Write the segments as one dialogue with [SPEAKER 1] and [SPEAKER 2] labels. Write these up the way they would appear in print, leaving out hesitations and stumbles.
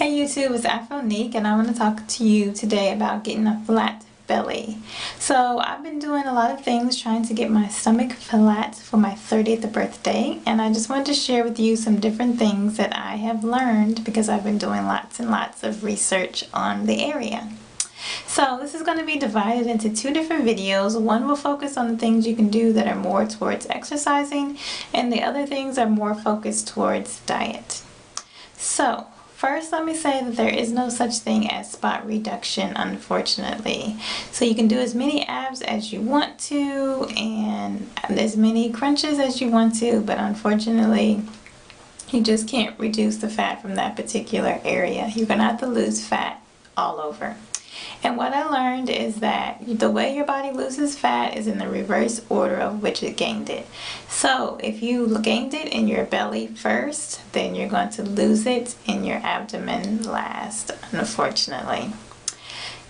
[SPEAKER 1] Hey YouTube, it's Afronique and I want to talk to you today about getting a flat belly. So I've been doing a lot of things trying to get my stomach flat for my 30th birthday, and I just wanted to share with you some different things that I have learned because I've been doing lots and lots of research on the area. So this is going to be divided into two different videos. One will focus on the things you can do that are more towards exercising, and the other things are more focused towards diet. So first, let me say that there is no such thing as spot reduction, unfortunately. So you can do as many abs as you want to and as many crunches as you want to, but unfortunately you just can't reduce the fat from that particular area. You're gonna have to lose fat all over. And what I learned is that the way your body loses fat is in the reverse order of which it gained it. So if you gained it in your belly first, then you're going to lose it in your abdomen last, unfortunately.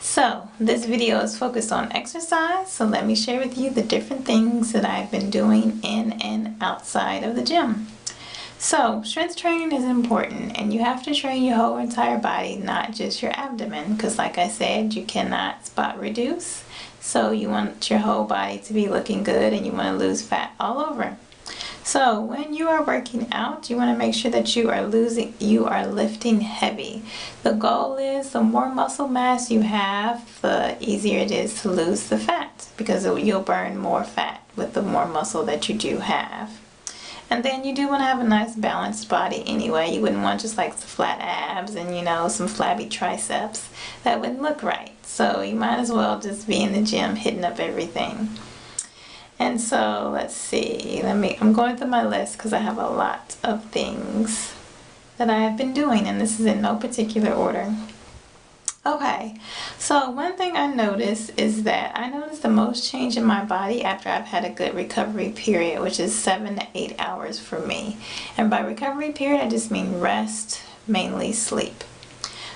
[SPEAKER 1] So this video is focused on exercise, so let me share with you the different things that I've been doing in and outside of the gym. So strength training is important, and you have to train your whole entire body, not just your abdomen, because like I said, you cannot spot reduce. So you want your whole body to be looking good and you want to lose fat all over. So when you are working out, you want to make sure that you are lifting heavy. The goal is the more muscle mass you have, the easier it is to lose the fat, because you'll burn more fat with the more muscle that you do have. And then you do want to have a nice balanced body anyway. You wouldn't want just like flat abs and, you know, some flabby triceps. That wouldn't look right. So you might as well just be in the gym hitting up everything. And so let's see, I'm going through my list because I have a lot of things that I have been doing, and this is in no particular order. Okay, so one thing I noticed is that I noticed the most change in my body after I've had a good recovery period, which is 7 to 8 hours for me. And by recovery period, I just mean rest, mainly sleep.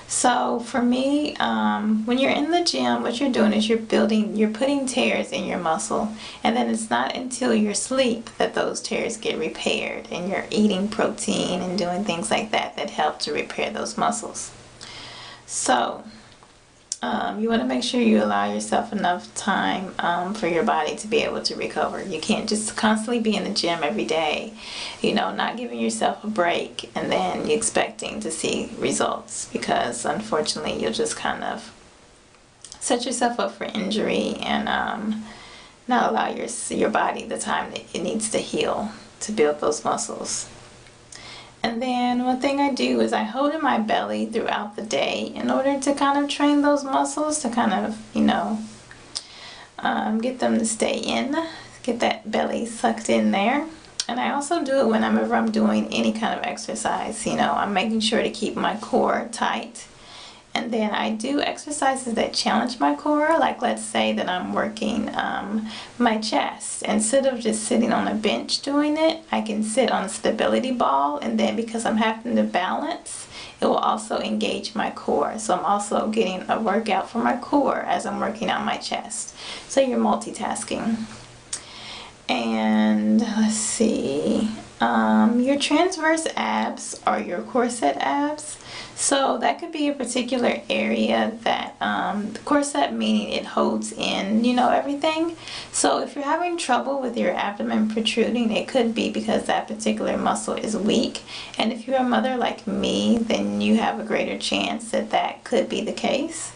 [SPEAKER 1] So for me, when you're in the gym, what you're doing is you're putting tears in your muscle, and then it's not until your sleep that those tears get repaired, and you're eating protein and doing things like that that help to repair those muscles. So you want to make sure you allow yourself enough time for your body to be able to recover. You can't just constantly be in the gym every day, you know, not giving yourself a break and then you expecting to see results, because unfortunately you'll just kind of set yourself up for injury and not allow your body the time that it needs to heal to build those muscles. And then one thing I do is I hold in my belly throughout the day in order to kind of train those muscles to kind of, you know, get them to stay in, get that belly sucked in there. And I also do it whenever I'm doing any kind of exercise. You know, I'm making sure to keep my core tight. And then I do exercises that challenge my core, like let's say that I'm working my chest. Instead of just sitting on a bench doing it, I can sit on a stability ball, and then because I'm having to balance, it will also engage my core. So I'm also getting a workout for my core as I'm working out my chest. So you're multitasking. And let's see, your transverse abs are your corset abs. So that could be a particular area that, the corset meaning it holds in, you know, everything. So if you're having trouble with your abdomen protruding, it could be because that particular muscle is weak. And if you're a mother like me, then you have a greater chance that that could be the case.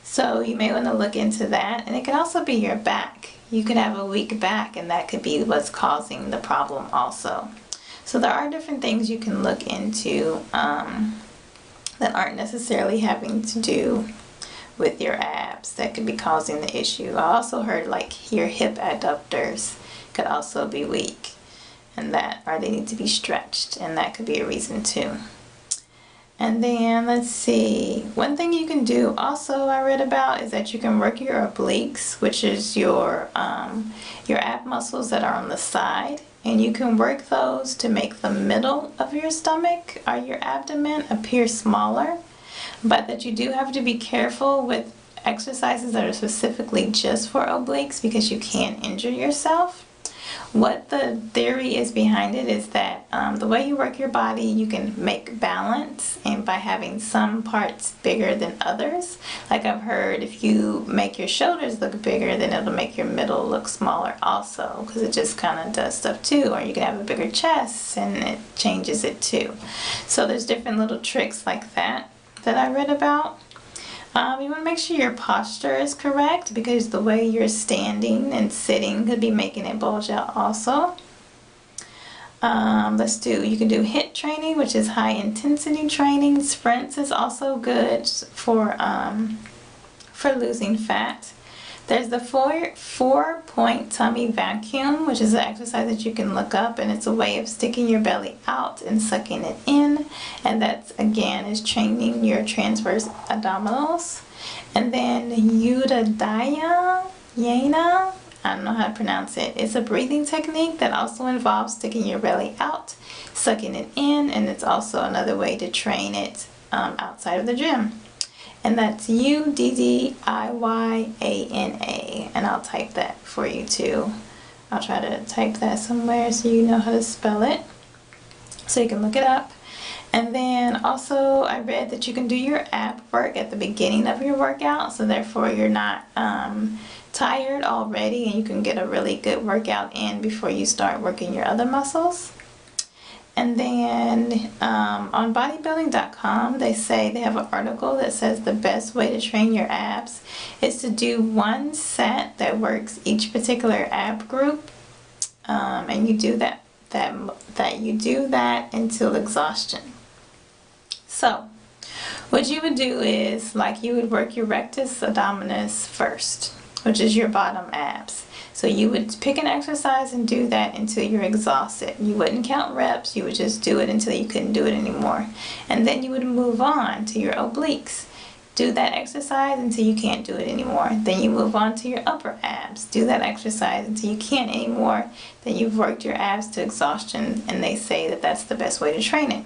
[SPEAKER 1] So you may want to look into that. And it could also be your back. You could have a weak back, and that could be what's causing the problem also. So there are different things you can look into that aren't necessarily having to do with your abs that could be causing the issue. I also heard like your hip adductors could also be weak, and they need to be stretched, and that could be a reason too. And then let's see, one thing you can do also I read about is that you can work your obliques, which is your ab muscles that are on the side, and you can work those to make the middle of your stomach or your abdomen appear smaller, but that you do have to be careful with exercises that are specifically just for obliques because you can injure yourself. what the theory is behind it is that the way you work your body, you can make balance, and by having some parts bigger than others. Like I've heard, if you make your shoulders look bigger, then it'll make your middle look smaller also, because it just kind of does stuff too. Or you can have a bigger chest and it changes it too. So there's different little tricks like that I read about. You want to make sure your posture is correct, because the way you're standing and sitting could be making it bulge out also. You can do HIIT training, which is high intensity training. Sprints is also good for losing fat. There's the 4-point tummy vacuum, which is an exercise that you can look up, and it's a way of sticking your belly out and sucking it in, and that's again is training your transverse abdominals. And then Yana, I don't know how to pronounce it. It's a breathing technique that also involves sticking your belly out, sucking it in, and it's also another way to train it outside of the gym. And that's Uddiyana, and I'll type that for you too. I'll try to type that somewhere so you know how to spell it, so you can look it up. And then also I read that you can do your ab work at the beginning of your workout, so therefore you're not tired already, and you can get a really good workout in before you start working your other muscles. And then on bodybuilding.com, they say they have an article that says the best way to train your abs is to do one set that works each particular ab group, and you do that until exhaustion. So what you would do is, like, you would work your rectus abdominis first, which is your bottom abs. So you would pick an exercise and do that until you're exhausted. You wouldn't count reps, you would just do it until you couldn't do it anymore. And then you would move on to your obliques. Do that exercise until you can't do it anymore. Then you move on to your upper abs. Do that exercise until you can't anymore. Then you've worked your abs to exhaustion, and they say that that's the best way to train it.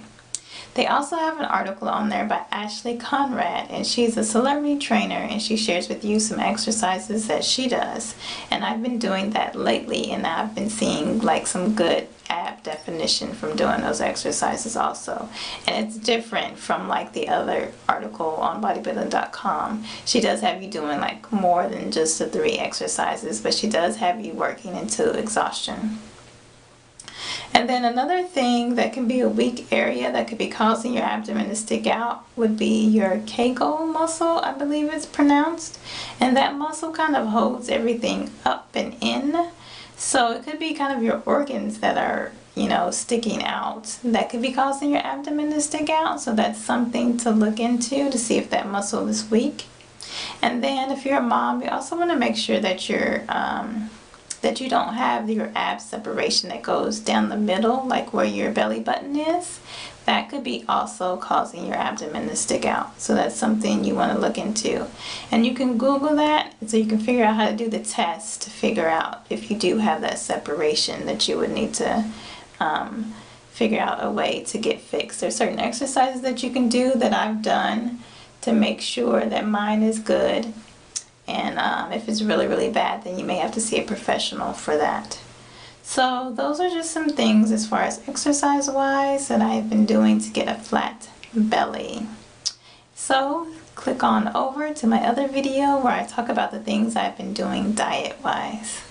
[SPEAKER 1] They also have an article on there by Ashley Conrad, and she's a celebrity trainer, and she shares with you some exercises that she does. And I've been doing that lately, and I've been seeing like some good ab definition from doing those exercises also. And it's different from like the other article on bodybuilding.com. She does have you doing like more than just the 3 exercises, but she does have you working into exhaustion. And then another thing that can be a weak area that could be causing your abdomen to stick out would be your Kegel muscle, I believe it's pronounced. And that muscle kind of holds everything up and in. So it could be kind of your organs that are, sticking out. That could be causing your abdomen to stick out. So that's something to look into to see if that muscle is weak. And then if you're a mom, you also want to make sure that that you don't have your ab separation that goes down the middle, like where your belly button is. That could be also causing your abdomen to stick out. So that's something you want to look into. And you can Google that so you can figure out how to do the test to figure out if you do have that separation that you would need to figure out a way to get fixed. There's certain exercises that you can do that I've done to make sure that mine is good. And if it's really, really bad, then you may have to see a professional for that. So those are just some things as far as exercise-wise that I've been doing to get a flat belly. So click on over to my other video where I talk about the things I've been doing diet-wise.